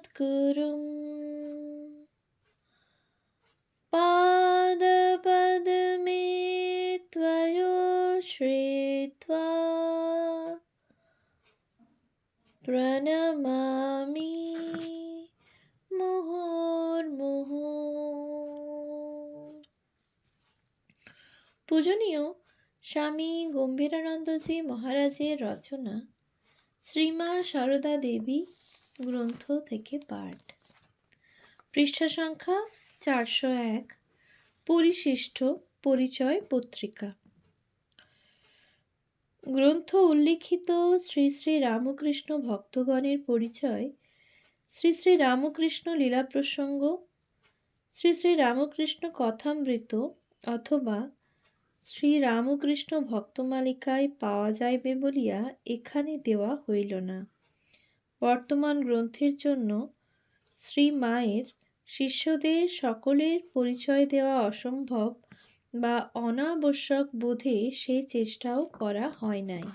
सद्गुरुं पादपद्मे त्वयोश्रित्वा प्रणमामि মুহুর্মুহু। পূজনীয় স্বামী গম্ভীরানন্দজি মহারাজের রচনা শ্রীমা সারদা দেবী গ্রন্থ থেকে পাঠ। পৃষ্ঠা সংখ্যা 401। পরিশিষ্ট পরিচয় পত্রিকা। গ্রন্থ উল্লিখিত শ্রী শ্রী রামকৃষ্ণ ভক্তগণের পরিচয়, শ্রী শ্রী রামকৃষ্ণ লীলা প্রসঙ্গ, শ্রী শ্রী রামকৃষ্ণ কথামৃত অথবা শ্রী রামকৃষ্ণ ভক্তমালিকায় পাওয়া যাইবে বলিয়া এখানে দেওয়া হইল না। বর্তমান গ্রন্থের জন্য শ্রী মায়ের শিষ্যদের সকলের পরিচয় দেওয়া অসম্ভব বা অনাবশ্যক বোধে সেই চেষ্টাও করা হয় নাই।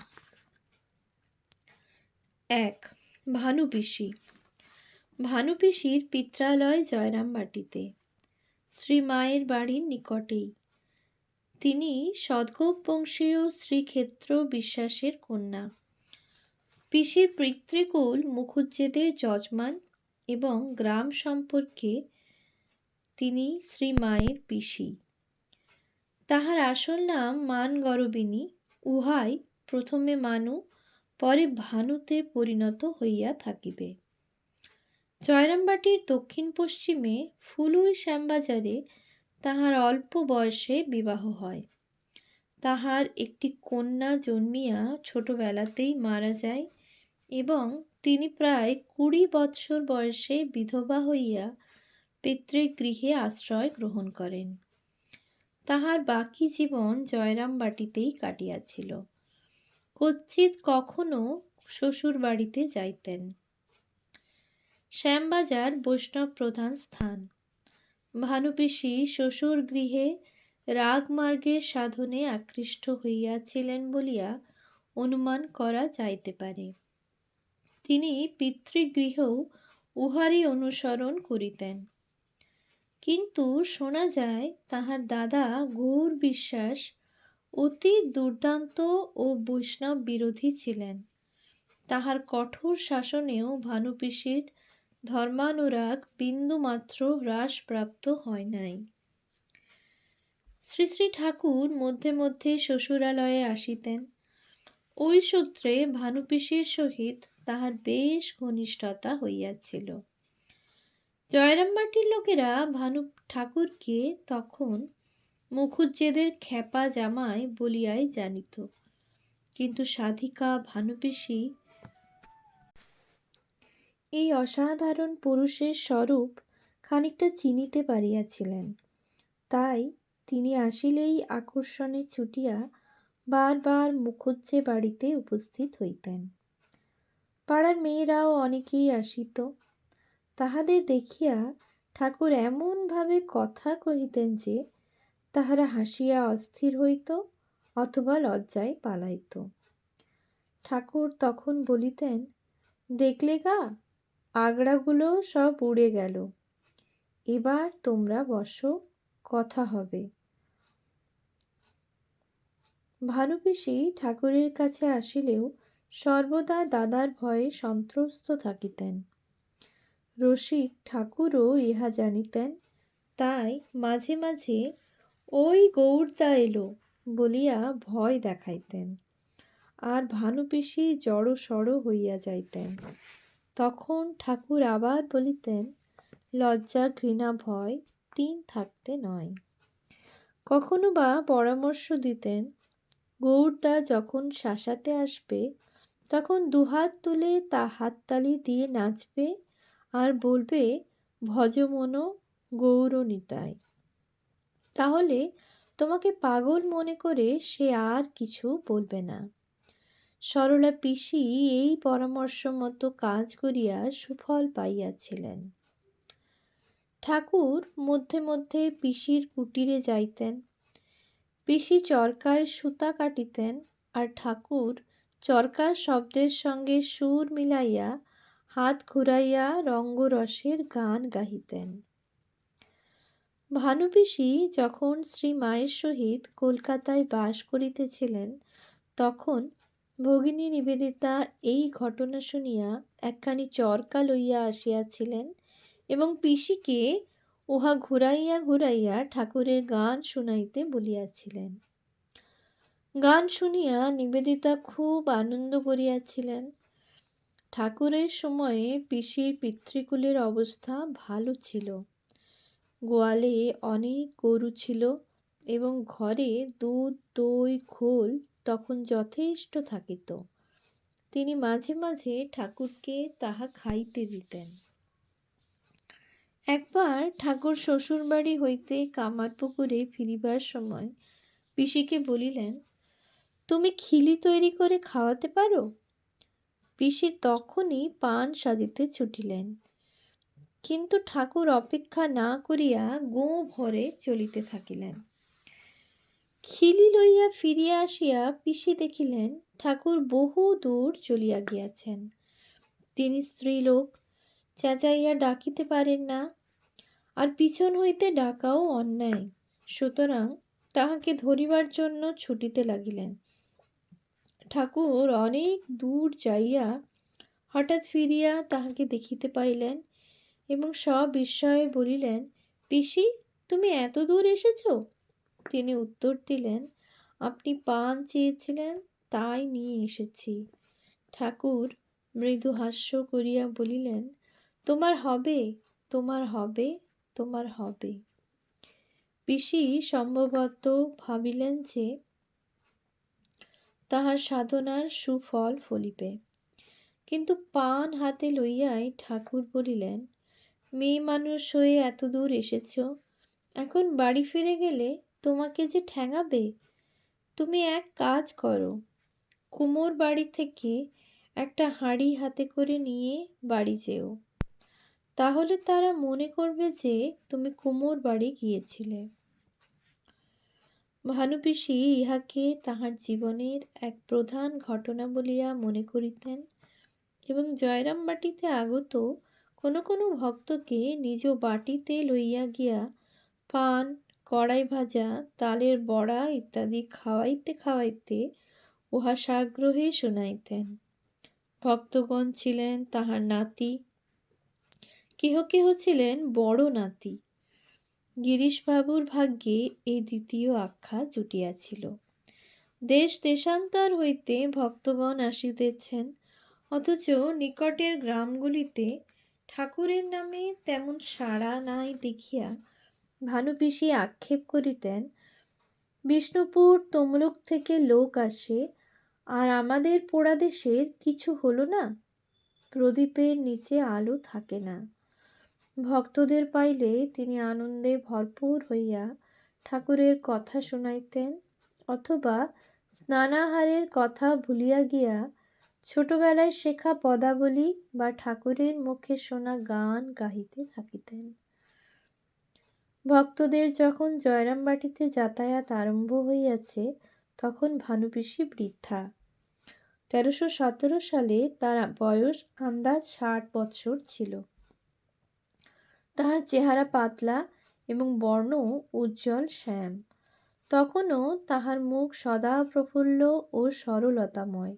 1. ভানুপিসি। ভানুপিসির পিত্রালয় জয়রামবাটিতে, শ্রী মায়ের বাড়ির নিকটেই। তিনি সদ্গোপ বংশীয় শ্রীক্ষেত্র বিশ্বাসের কন্যা। পিসির পিতৃকুল মুখুজ্জেদের যজমান এবং গ্রাম সম্পর্কে তিনি শ্রী মায়ের পিসি। তাহার আসল নাম মানগরবিনী। উহাই প্রথমে মানু, পরে ভানুতে পরিণত হইয়া থাকিবে। জয়রামবাটির দক্ষিণ পশ্চিমে ফুলুই শ্যামবাজারে তাহার অল্প বয়সে বিবাহ হয়। তাহার একটি কন্যা জন্মিয়া ছোটবেলাতেই মারা যায় এবং তিনি প্রায় 20 বৎসর বয়সে বিধবা হইয়া পিতৃগৃহে আশ্রয় গ্রহণ করেন। তাহার বাকি জীবন জয়রামবাটিতেই কাটিয়াছিল। কচ্চিৎ কখনো শ্বশুর বাড়িতে যাইতেন। শ্যামবাজার বৈষ্ণব প্রধান স্থান। ভানুপিসি শ্বশুর গৃহে রাগমার্গের সাধনে আকৃষ্ট হইয়াছিলেন বলিয়া অনুমান করা যাইতে পারে। তিনি পিতৃগৃহেও উহারই অনুসরণ করিতেন। কিন্তু শোনা যায় তাহার দাদা গৌর বিশ্বাস অতি দুর্দান্ত ও বৈষ্ণব বিরোধী ছিলেন। তাহার কঠোর শাসনেও ভানুপিসির ধর্মানুরাগ বিন্দুমাত্র হ্রাসপ্রাপ্ত হয় নাই। শ্রী শ্রী ঠাকুর মধ্যে মধ্যে শ্বশুরালয়ে আসিতেন। ওই সূত্রে ভানুপিসির সহিত তাহার বেশ ঘনিষ্ঠতা হইয়াছিল। জয়রামবাটির লোকেরা ভানু ঠাকুরকে তখন মুখুজ্জেদের খেপা জামাই বলিয়াই জানিত, কিন্তু সাধিকা ভানুপিসি এই অসাধারণ পুরুষের স্বরূপ খানিকটা চিনিতে পারিয়াছিলেন। তাই তিনি আসিলেই আকর্ষণে ছুটিয়া বারবার মুখুজ্জে বাড়িতে উপস্থিত হইতেন। পাড়ার মেয়েরাও অনেকেই আসিত। তাহাদের দেখিয়া ঠাকুর এমনভাবে কথা কহিতেন যে তাহারা হাসিয়া অস্থির হইত অথবা লজ্জায় পালাইত। ঠাকুর তখন বলিতেন, দেখলে গা, আগড়াগুলো সব উড়ে গেল, এবার তোমরা বসো, কথা হবে। ভানুপিসি ঠাকুরের কাছে আসিলেও সর্বদা দাদার ভয়ে সন্ত্রস্ত থাকিতেন। রসিক ঠাকুরও ইহা জানিতেন, তাই মাঝে মাঝে ওই গৌরদা এলো বলিয়া ভয় দেখাইতেন, আর ভানুপিসি জড়সড় হইয়া যাইতেন। তখন ঠাকুর আবার বলিতেন, লজ্জা ঘৃণা ভয় 3 থাকতে নয়। কখনো বা পরামর্শ দিতেন, গৌরদা যখন শাসাতে আসবে তখন দুহাত তুলে তা হাততালি দিয়ে নাচবে আর বলবে, ভজমন গৌরনিতাই। তাহলে তোমাকে পাগল মনে করে সে আর কিছু বলবে না। সরলা পিসি এই পরামর্শ মতো কাজ করিয়া সুফল পাইয়াছিলেন। ঠাকুর মধ্যে মধ্যে পিসির কুটিরে যাইতেন। পিসি চরকায় সুতা কাটিতেন আর ঠাকুর চরকার শব্দের সঙ্গে সুর মিলাইয়া হাত ঘুরাইয়া রঙ্গরসের গান গাহিতেন। ভানুপিসি যখন শ্রী মায়ের সহিত কলকাতায় বাস করিতেছিলেন, তখন ভগিনী নিবেদিতা এই ঘটনা শুনিয়া একখানি চরকা লইয়া আসিয়াছিলেন এবং পিসিকে উহা ঘুরাইয়া ঘুরাইয়া ঠাকুরের গান শুনাইতে বলিয়াছিলেন। গান শুনিয়া নিবেদিতা খুব আনন্দ করিয়াছিলেন। ঠাকুরের সময়ে পিসির পিতৃকুলের অবস্থা ভালো ছিল। গোয়ালে অনেক গরু ছিল এবং ঘরে দুধ, দই, খোল তখন যথেষ্ট থাকিত। তিনি মাঝে মাঝে ঠাকুরকে তাহা খাইতে দিতেন। একবার ঠাকুর শ্বশুরবাড়ি হইতে কামারপুকুরে ফিরিবার সময় পিসিকে বলিলেন, তুমি খিলি তৈরি করে খাওয়াতে পারো? পিসি তখনই পান সাজিতে ছুটিলেন, কিন্তু ঠাকুর অপেক্ষা না করিয়া গোঁ ভরে চলিতে থাকিলেন। খিলি লইয়া ফিরিয়া আসিয়া পিসি দেখিলেন ঠাকুর বহু দূর চলিয়া গিয়াছেন। তিনি স্ত্রীলোক, চেঁচাইয়া ডাকিতে পারেন না, আর পিছন হইতে ডাকাও অন্যায়, সুতরাং তাহাকে ধরিবার জন্য ছুটিতে লাগিলেন। ঠাকুর অনেক দূর যাইয়া হঠাৎ ফিরিয়া তাহাকে দেখিতে পাইলেন এবং সবিস্ময়ে বলিলেন, পিসি, তুমি এত দূর এসেছ? তিনি উত্তর দিলেন, আপনি পান চেয়েছিলেন, তাই নিয়ে এসেছি। ঠাকুর মৃদু হাস্য করিয়া বলিলেন, তোমার হবে, তোমার হবে, তোমার হবে। পিসি সম্ভবত ভাবিলেন যে তাহার সাধনার সুফল ফলিবে, কিন্তু পান হাতে লইয়াই ঠাকুর বলিলেন, মেয়ে মানুষ হয়ে এত দূর এসেছ, এখন বাড়ি ফিরে গেলে তোমাকে যে ঠ্যাঙাবে। তুমি এক কাজ করো, কুমোর বাড়ি থেকে একটা হাঁড়ি হাতে করে নিয়ে বাড়ি যেও, তাহলে তারা মনে করবে যে তুমি কুমোর বাড়ি গিয়েছিলে। ভানুপিসি ইহাকে তাহার জীবনের এক প্রধান ঘটনা বলিয়া মনে করিতেন এবং জয়রাম বাটিতে আগত কোনো কোনো ভক্তকে নিজ বাটিতে লইয়া গিয়া পান, কড়াই ভাজা, তালের বড়া ইত্যাদি খাওয়াইতে খাওয়াইতে উহা সাগ্রহে শুনাইতেন। ভক্তগণ ছিলেন তাহার নাতি, কেহ কেহ ছিলেন বড় নাতি। গিরিশবাবুর ভাগ্যে এই দ্বিতীয় আখ্যা জুটিয়াছিল। দেশ দেশান্তর হইতে ভক্তগণ আসিতেছেন, অথচ নিকটের গ্রামগুলিতে ঠাকুরের নামে তেমন সাড়া নাই দেখিয়া ভানুপিসি আক্ষেপ করিতেন, বিষ্ণুপুর তমলুক থেকে লোক আসে, আর আমাদের পোড়া দেশের কিছু হলো না, প্রদীপের নিচে আলো থাকে না। ভক্তদের পাইলে তিনি আনন্দে ভরপুর হইয়া ঠাকুরের কথা শুনাইতেন, অথবা স্নানাহারের কথা ভুলিয়া গিয়া ছোটবেলায় শেখা পদাবলী বা ঠাকুরের মুখে শোনা গান গাহিতে থাকিতেন। ভক্তদের যখন জয়রামবাটিতে যাতায়াত আরম্ভ হইয়াছে, তখন ভানুপিসি বৃদ্ধা। 1317 সালে তার বয়স আন্দাজ 60 বৎসর ছিল। তাহার চেহারা পাতলা এবং বর্ণ উজ্জ্বল শ্যাম। তখনও তাহার মুখ সদা প্রফুল্ল ও সরলতাময়।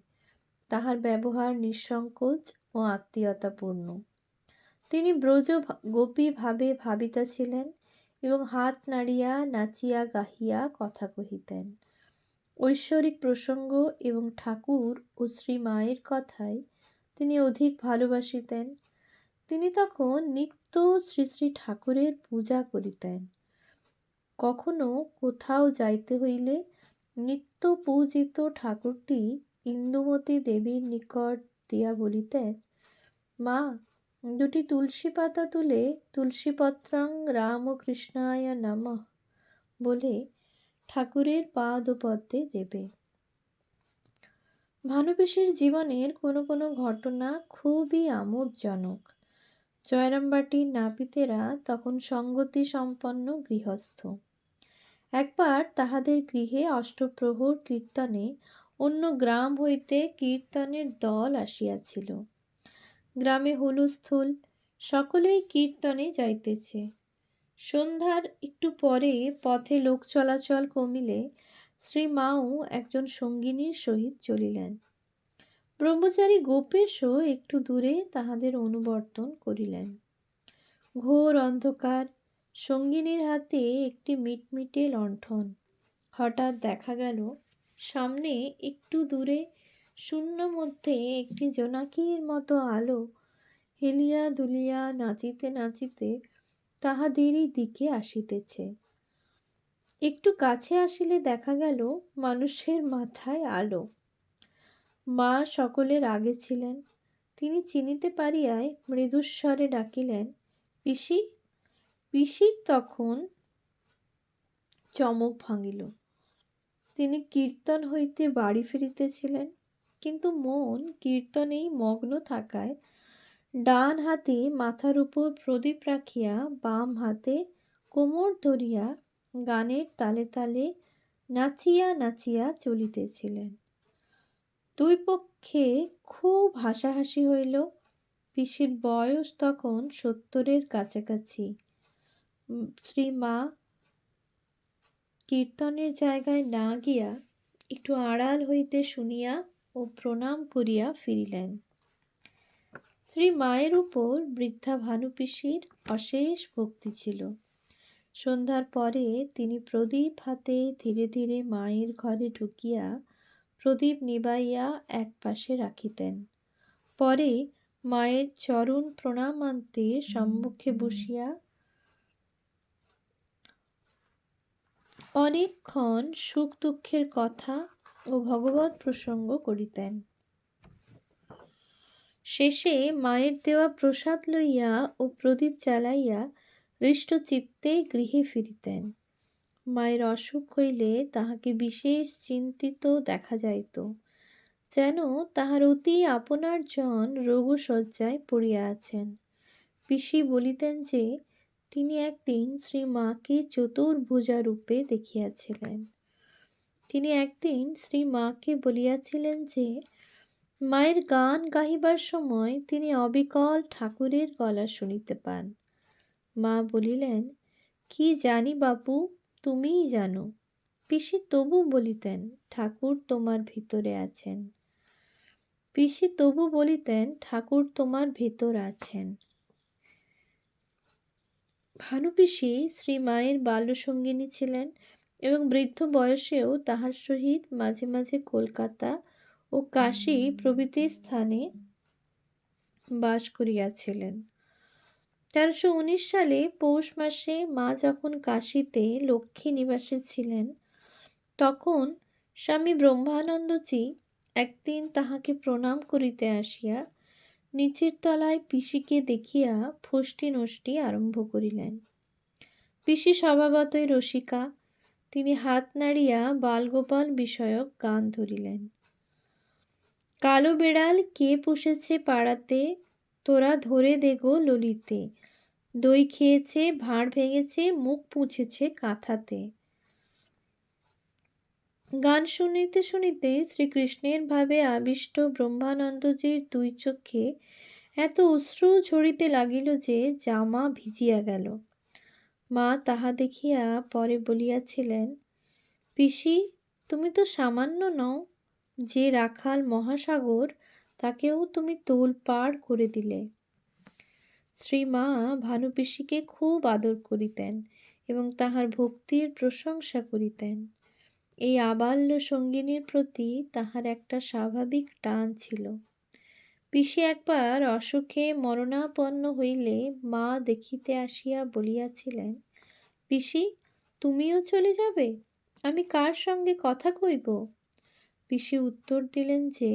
তাহার ব্যবহার নিঃসংকোচ ও আত্মীয়তাপূর্ণ। তিনি ব্রজ গোপী ভাবে ভাবিতাছিলেন এবং হাত নাড়িয়া, নাচিয়া, গাহিয়া কথা কহিতেন। ঐশ্বরিক প্রসঙ্গ এবং ঠাকুর ও শ্রী মায়ের কথায় তিনি অধিক ভালোবাসিতেন। তিনি তখন নিত্য শ্রী শ্রী ঠাকুরের পূজা করিতেন। কখনো কোথাও যাইতে হইলে নিত্য পূজিত ঠাকুরটি ইন্দুমতী দেবীর নিকট দিয়া বলিতেন, মা, দুটি তুলসী পাতা তুলে তুলসীপত্রং রামকৃষ্ণায় নমঃ বলে ঠাকুরের পাদপদ্মে দেবে। ভানুপিসির জীবনের কোনো কোনো ঘটনা খুবই আমোদজনক। জয়রামবাটির নাপিতেরা তখন সঙ্গতি সম্পন্ন গৃহস্থ। একবার তাহাদের গৃহে অষ্টপ্রহর কীর্তনে অন্য গ্রাম হইতে কীর্তনের দল আসিয়াছিল। গ্রামে হুলস্থুল, সকলেই কীর্তনে যাইতেছে। সন্ধ্যার একটু পরে পথে লোক চলাচল কমিলে শ্রীমাও একজন সঙ্গিনীর সহিত চলিলেন। ব্রহ্মচারী গোপেশও একটু দূরে তাহাদের অনুবর্তন করিলেন। ঘোর অন্ধকার, সঙ্গিনীর হাতে একটি মিটমিটে লণ্ঠন। হঠাৎ দেখা গেল সামনে একটু দূরে শূন্য মধ্যে একটি জোনাকির মতো আলো হেলিয়া দুলিয়া নাচিতে নাচিতে তাহাদেরই দিকে আসিতেছে। একটু কাছে আসিলে দেখা গেল মানুষের মাথায় আলো। মা সকলের আগে ছিলেন। তিনি চিনিতে পারিয়াই মৃদুস্বরে ডাকিলেন, পিসি। পিসির তখন চমক ভাঙিল। তিনি কীর্তন হইতে বাড়ি ফিরিতেছিলেন, কিন্তু মন কীর্তনেই মগ্ন থাকায় ডান হাতে মাথার উপর প্রদীপ রাখিয়া বাম হাতে কোমর ধরিয়া গানের তালে তালে নাচিয়া নাচিয়া চলিতেছিলেন। দুই পক্ষে খুব হাসাহাসি হইল। পিসির বয়স তখন 70-এর কাছাকাছি। শ্রীমা কীর্তনের জায়গায় না গিয়া একটু আড়াল হইতে শুনিয়া ও প্রণাম করিয়া ফিরিলেন। শ্রী মায়ের উপর বৃদ্ধা ভানুপিসির অশেষ ভক্তি ছিল। সন্ধ্যার পরে তিনি প্রদীপ হাতে ধীরে ধীরে মায়ের ঘরে ঢুকিয়া প্রদীপ নিবাইয়া এক পাশে রাখিতেন। পরে মায়ের চরণ প্রণামান্তে সম্মুখে বসিয়া অনেকক্ষণ সুখ দুঃখের কথা ও ভগবৎ প্রসঙ্গ করিতেন। শেষে মায়ের দেওয়া প্রসাদ লইয়া ও প্রদীপ জ্বালাইয়া হৃষ্ট চিত্তে গৃহে ফিরিতেন। মায়ের অসুখ হইলে তাহাকে বিশেষ চিন্তিত দেখা যাইত, যেন তাহার অতি আপনার জন রোগশয্যায় পড়িয়া আছেন। পিসি বলিতেন যে তিনি একদিন শ্রীমাকে চতুর্ভুজা রূপে দেখিয়াছিলেন। তিনি একদিন শ্রীমাকে বলিয়াছিলেন যে মায়ের গান গাহিবার সময় তিনি অবিকল ঠাকুরের গলা শুনিতে পান। মা বলিলেন, কি জানি বাপু, তুমিই জানো। পিসি তবু বলিতেন, ঠাকুর তোমার ভিতরে আছেন। পিসি তবু বলিতেন, ঠাকুর তোমার ভেতর আছেন। ভানুপিসি শ্রীমায়ের বাল্যসঙ্গিনী ছিলেন এবং বৃদ্ধ বয়সেও তাহার সহিত মাঝে মাঝে কলকাতা ও কাশী প্রভৃতি স্থানে বাস করিয়াছিলেন। 1319 সালে পৌষ মাসে মা যখন কাশীতে লক্ষ্মী নিবাসে ছিলেন, তখন স্বামী ব্রহ্মানন্দজি একদিন তাহাকে প্রণাম করিতে আসিয়া নিচের তলায় পিসিকে দেখিয়া ফষ্টি নষ্টি আরম্ভ করিলেন। পিসি স্বভাবতই রসিকা। তিনি হাত নাড়িয়া বালগোপাল বিষয়ক গান ধরিলেন। কালো বেড়াল কে পুষেছে পাড়াতে, তোরা ধরে দেগো ললিতে, দই খেয়েছে, ভাঁড় ভেঙেছে, মুখ পুঁছেছে কাঁথাতে। গান শুনিতে শুনিতে শ্রীকৃষ্ণের ভাবে আবিষ্ট ব্রহ্মানন্দজির দুই চক্ষে এত অশ্রু ঝরিতে লাগিল যে জামা ভিজিয়া গেল। মা তাহা দেখিয়া পরে বলিয়াছিলেন, পিসি, তুমি তো সামান্য নও, যে রাখাল মহাসাগর তাকেও তুমি তোলপাড় করে দিলে। শ্রীমা ভানুপিসিকে খুব আদর করিতেন এবং তাহার ভক্তির প্রশংসা করিতেন। এই আবাল্য সঙ্গিনীর প্রতি তাহার একটা স্বাভাবিক টান ছিল। পিসি একবার অসুখে মরণাপন্ন হইলে মা দেখিতে আসিয়া বলিয়াছিলেন, পিসি, তুমিও চলে যাবে? আমি কার সঙ্গে কথা কইব? পিসি উত্তর দিলেন যে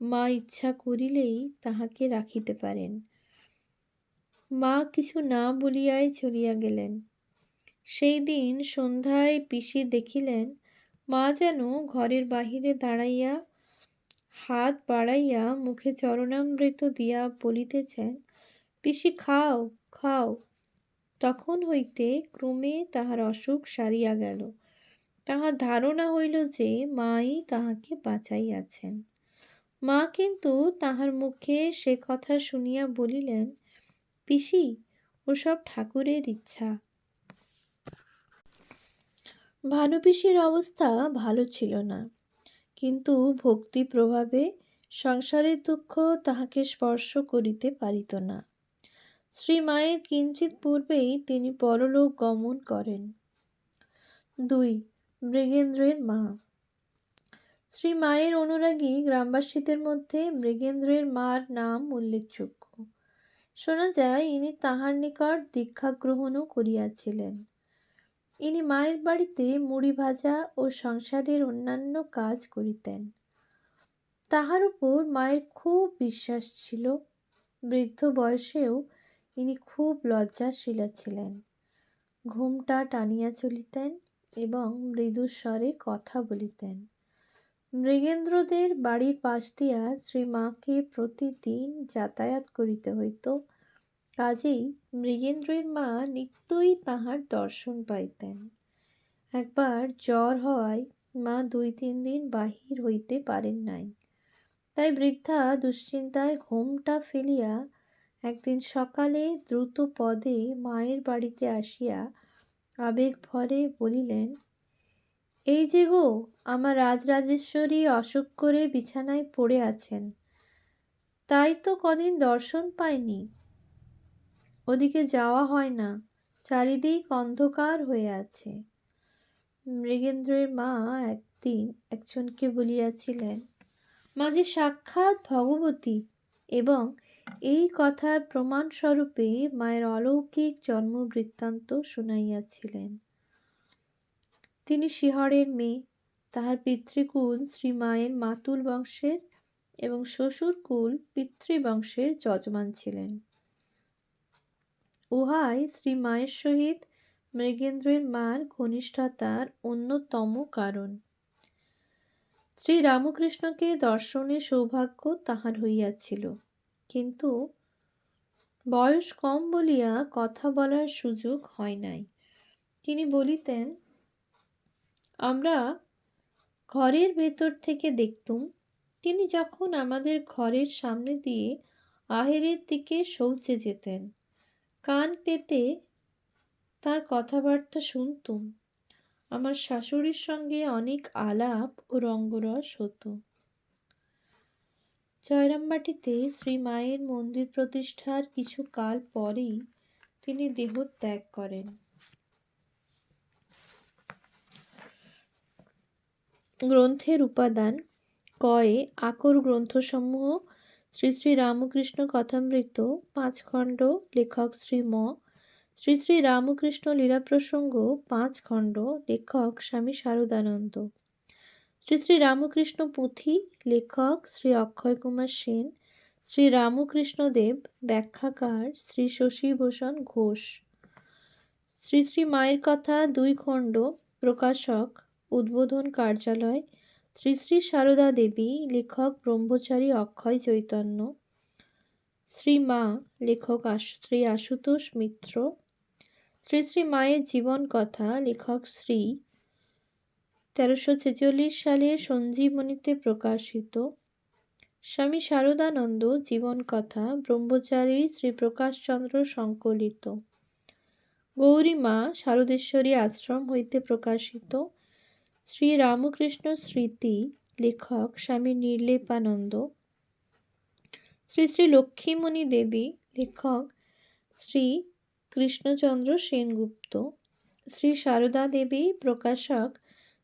মা ইচ্ছা করিলেই তাহাকে রাখিতে পারেন। মা কিছু না বলিয়াই চলিয়া গেলেন। সেই দিন সন্ধ্যায় পিসি দেখিলেন মা যেন ঘরের বাহিরে দাঁড়াইয়া হাত বাড়াইয়া মুখে চরণামৃত দিয়া বলিতেছেন, পিসি খাও খাও। তখন হইতে ক্রমে তাহার অসুখ সারিয়া গেল। তাহার ধারণা হইল যে মাই তাহাকে বাঁচাইয়াছেন। মা কিন্তু তাহার মুখে সে কথা শুনিয়া বলিলেন, পিসি, ওসব ঠাকুরের ইচ্ছা। ভানুপিসির অবস্থা ভালো ছিল না, কিন্তু ভক্তি প্রভাবে সংসারের দুঃখ তাহাকে স্পর্শ করিতে পারিত না। শ্রীমায়ের কিঞ্চিত পূর্বেই তিনি পরলোক গমন করেন। 2. মৃগেন্দ্রের মা। শ্রীমায়ের অনুরাগী গ্রামবাসীদের মধ্যে মৃগেন্দ্রের মার নাম উল্লেখযোগ্য। শোনা যায় ইনি তাহার নিকট দীক্ষা গ্রহণও করিয়াছিলেন। ইনি মায়ের বাড়িতে মুড়ি ভাজা ও সংসারের অন্যান্য কাজ করিতেন। তাহার উপর মায়ের খুব বিশ্বাস ছিল। বৃদ্ধ বয়সেও ইনি খুব লজ্জাশীলা ছিলেন। ঘোমটা টানিয়া চলিতেন এবং মৃদুস্বরে কথা বলিতেন। মৃগেন্দ্রদের বাড়ির পাশ দিয়া শ্রীমাকে প্রতিদিন যাতায়াত করিতে হইত, কাজেই মৃগেন্দ্রের মা নিত্যই তাহার দর্শন পাইতেন। একবার জ্বর হওয়ায় মা 2-3 দিন বাহির হইতে পারেন নাই। তাই বৃদ্ধা দুশ্চিন্তায় ঘোমটা ফেলিয়া একদিন সকালে দ্রুত পদে মায়ের বাড়িতে আসিয়া আবেগ ভরে বলিলেন, এই যে গো, আমার রাজরাজেশ্বরী অসুখ করে বিছানায় পড়ে আছেন, তাই তো কদিন দর্শন পাইনি। ওদিকে যাওয়া হয় না, চারিদিক অন্ধকার হয়ে আছে। মৃগেন্দ্রের মা একদিন একজনকে বলিয়াছিলেন, মা যে সাক্ষাৎ ভগবতী, এবং এই কথার প্রমাণস্বরূপে মায়ের অলৌকিক জন্মবৃত্তান্ত শুনাইয়াছিলেন। তিনি শিহরের মেয়ে। তাহার পিতৃকুল শ্রীমায়ের মাতুল বংশের এবং শ্বশুরকুল পিতৃবংশের যজমান ছিলেন। উহাই শ্রীমায়ের সহিত মৃগেন্দ্রের মার ঘনিষ্ঠতার অন্যতম কারণ। শ্রীরামকৃষ্ণকে দর্শনের সৌভাগ্য তাহার হইয়াছিল, কিন্তু বয়স কম বলিয়া কথা বলার সুযোগ হয় নাই। তিনি বলিতেন, আমরা ঘরের ভেতর থেকে দেখতুম তিনি যখন আমাদের ঘরের সামনে দিয়ে আহেরের দিকে শৌচে যেতেন, কান পেতে তার কথাবার্তা শুনতুম। আমার শাশুড়ির সঙ্গে অনেক আলাপ ও রঙ্গরস হতো। জয়রামবাটিতে শ্রীমায়ের মন্দির প্রতিষ্ঠার কিছু কাল পরেই তিনি দেহত্যাগ করেন। গ্রন্থের উপাদান: কয়ে আকর গ্রন্থসমূহ: শ্রী শ্রী রামকৃষ্ণ কথামৃত 5 খণ্ড, লেখক শ্রী ম। শ্রী শ্রী রামকৃষ্ণ লীলাপ্রসঙ্গ 5 খণ্ড, লেখক স্বামী শারদানন্দ। শ্রী শ্রী রামকৃষ্ণ পুঁথি, লেখক শ্রী অক্ষয় কুমার সেন। শ্রী রামকৃষ্ণদেব, ব্যাখ্যাকার শ্রী শশীভূষণ ঘোষ। শ্রী শ্রী মায়ের কথা 2 খণ্ড, প্রকাশক উদ্বোধন কার্যালয়, শ্রী শ্রী সারদা দেবী, লেখক ব্রহ্মচারী অক্ষয় চৈতন্য। শ্রী মা, লেখক শ্রী আশুতোষ মিত্র। শ্রী শ্রী মায়ের জীবন কথা, লেখক শ্রী 1346 সালে সঞ্জীবনীতে প্রকাশিত। স্বামী শারদানন্দ জীবন কথা, ব্রহ্মচারী শ্রী প্রকাশচন্দ্র সংকলিত। গৌরী মা, শারদেশ্বরী আশ্রম হইতে প্রকাশিত। শ্রী রামকৃষ্ণ স্মৃতি, লেখক স্বামী নির্লেপানন্দ। শ্রী শ্রী লক্ষ্মীমণি দেবী, লেখক শ্রী কৃষ্ণচন্দ্র সেনগুপ্ত। শ্রী সারদা দেবী, প্রকাশক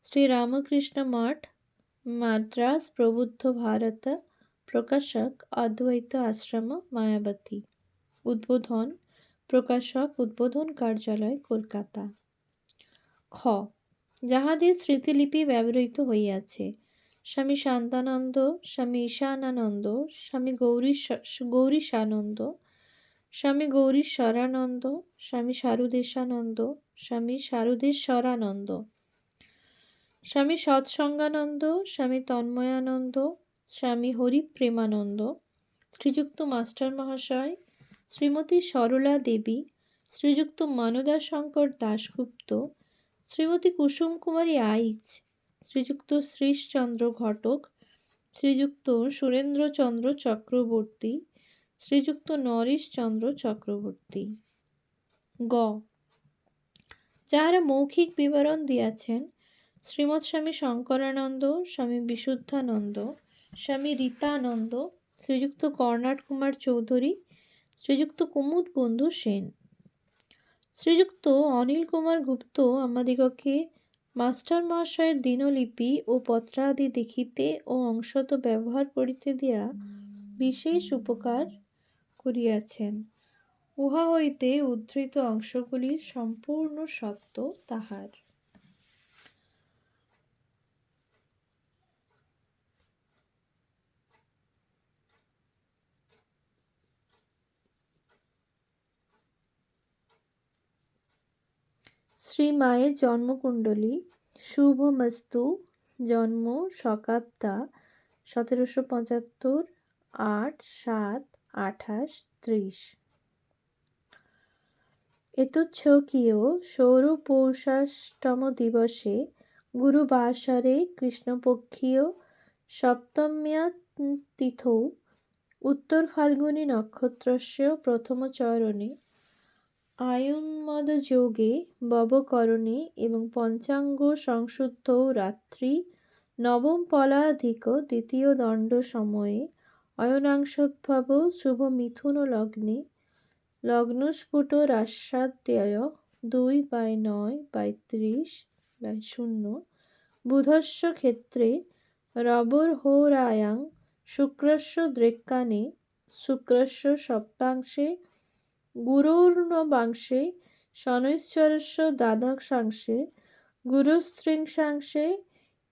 শ্রী রামকৃষ্ণ মঠ, মাদ্রাস প্রবুদ্ধ ভারত, প্রকাশক অদ্বৈত আশ্রম, মায়াবতী। উদ্বোধন, প্রকাশক উদ্বোধন কার্যালয়, কলকাতা। খ, যাহাদের স্মৃতিলিপি ব্যবহৃত হইয়াছে: স্বামী শান্তানন্দ, স্বামী ঈশানানন্দ, স্বামী গৌরীশানন্দ, স্বামী গৌরীশ্বরানন্দ, স্বামী শারদেশানন্দ, স্বামী শারদেশ্বরানন্দ, স্বামী সৎসঙ্গানন্দ, স্বামী তন্ময়ানন্দ, স্বামী হরিপ্রেমানন্দ, শ্রীযুক্ত মাস্টার মহাশয়, শ্রীমতী সরলা দেবী, শ্রীযুক্ত মানদাশঙ্কর দাশগুপ্ত, শ্রীমতী কুসুম কুমারী আইচ, শ্রীযুক্ত শ্রীশচন্দ্র ঘটক, শ্রীযুক্ত সুরেন্দ্রচন্দ্র চক্রবর্তী, শ্রীযুক্ত নরেশচন্দ্র চক্রবর্তী। গ. যাহারা মৌখিক বিবরণ দিয়াছেন, শ্রীমৎ স্বামী শঙ্করানন্দ, স্বামী বিশুদ্ধানন্দ, স্বামী রীতানন্দ, শ্রীযুক্ত কর্ণাট কুমার চৌধুরী, শ্রীযুক্ত কুমুদ বন্ধু সেন। শ্রীযুক্ত অনিল কুমার গুপ্ত আমাদিগকে মাস্টার মহাশয়ের দিনলিপি ও পত্রাদি দেখিতে ও অংশত ব্যবহার করিতে দিয়া বিশেষ উপকার করিয়াছেন। উহা হইতে উদ্ধৃত অংশগুলি সম্পূর্ণ সত্য তাহার। শ্রী মায়ের জন্মকুণ্ডলী। শুভমস্তু। জন্ম শকাব্দা 1775, 8/7/28-30। এতচ্ছকীয় সৌরপৌষাষ্টম দিবসে গুরুবাসরে কৃষ্ণপক্ষীয় সপ্তম্যা তিথৌ উত্তর ফাল্গুনী নক্ষত্রস্য প্রথমচরণে আয়ুর্মদযোগে ববকরণে এবং পঞ্চাঙ্গ সংশুদ্ধৌ রাত্রি নবম পলাধিক দ্বিতীয় দণ্ড সময়ে অয়নাংশোদ্ভব শুভ মিথুন লগ্নে লগ্নস্ফুট রাস্যাদ্বয় 2/9/30/0 বুধস্য ক্ষেত্রে রবর্হোরায়াং শুক্রস্য দ্রেক্কানে শুক্রস্য সপ্তাংশে গুরোর্নবাংশে শনৈশ্চরস্য দ্বাদশাংশে গুরুস্ত্রিংশাংশে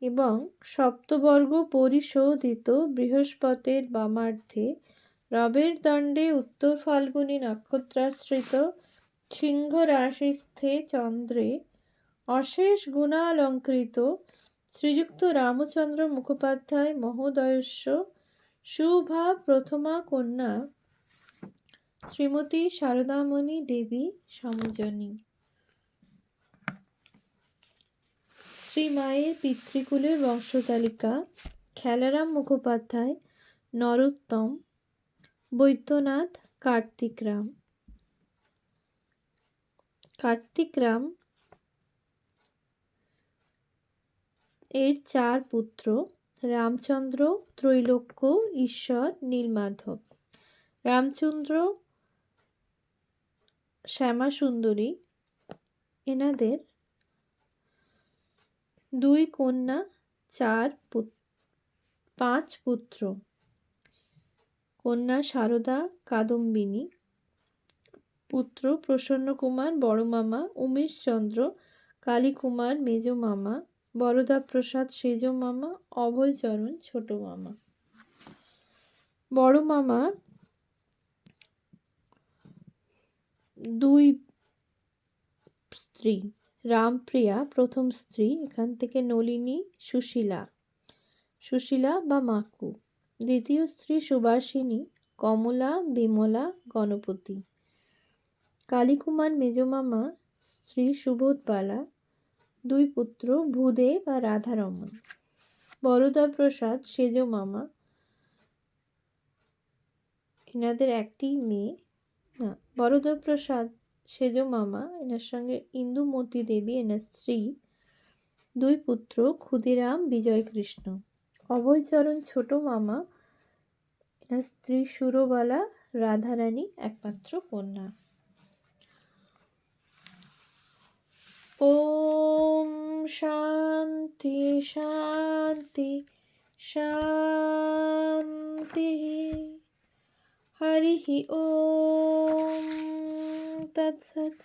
এবং সপ্তবর্গ পরিশোধিত বৃহস্পতের বামার্ধে রবের দণ্ডে উত্তর ফাল্গুনী নক্ষত্রাশ্রিত সিংহ রাশিস্থে চন্দ্রে অশেষ গুণালঙ্কৃত শ্রীযুক্ত রামচন্দ্র মুখোপাধ্যায় মহোদয়স্য শুভা প্রথমা কন্যা শ্রীমতী শারদামণি দেবী সমজনী। শ্রী মায়ের পিতৃকুলের বংশতালিকা। খেলারাম মুখোপাধ্যায়, নরোত্তম, বৈদ্যনাথ, কার্তিকরাম। কার্তিকরাম এর 4 পুত্র: রামচন্দ্র, ত্রৈলোক্য, ঈশ্বর, নীলমাধব। রামচন্দ্র, শ্যামাসুন্দরী। এনাদের 2 কন্যা, 5 পুত্র। কন্যা শারদা, কাদম্বিনী। পুত্র প্রসন্নকুমার বড় মামা, উমেশচন্দ্র, কালীকুমার মেজ মামা, বরদাপ্রসাদ সেজ মামা, অভয়চরণ ছোট মামা। বড় মামা 2 স্ত্রী: রামপ্রিয়া প্রথম স্ত্রী, এখান থেকে নলিনী, সুশীলা বা মাকু। দ্বিতীয় স্ত্রী সুবাসিনী, কমলা, বিমলা, গণপতি। কালীকুমার মেজ মামা, স্ত্রী সুবোধবালা। 2 পুত্র: ভূদেব আর রাধারমণ। বরদাপ্রসাদ সেজ মামা, এনাদের একটি মেয়ে। বরদাপ্রসাদ সেজ মামা, এনার সঙ্গে ইন্দুমতী দেবী এনার স্ত্রী। 2 পুত্র: ক্ষুদিরাম, বিজয়কৃষ্ণ। অভয়চরণ ছোট মামা, এনার স্ত্রী সুরবালা, রাধারানী একমাত্র কন্যা। ওম শান্তি শান্তি শান্তি। হরি ওম তৎসৎ।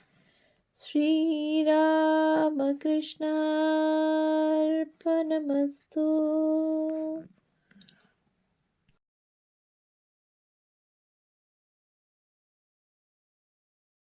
শ্রীরামকৃষ্ণার্পণমস্তু।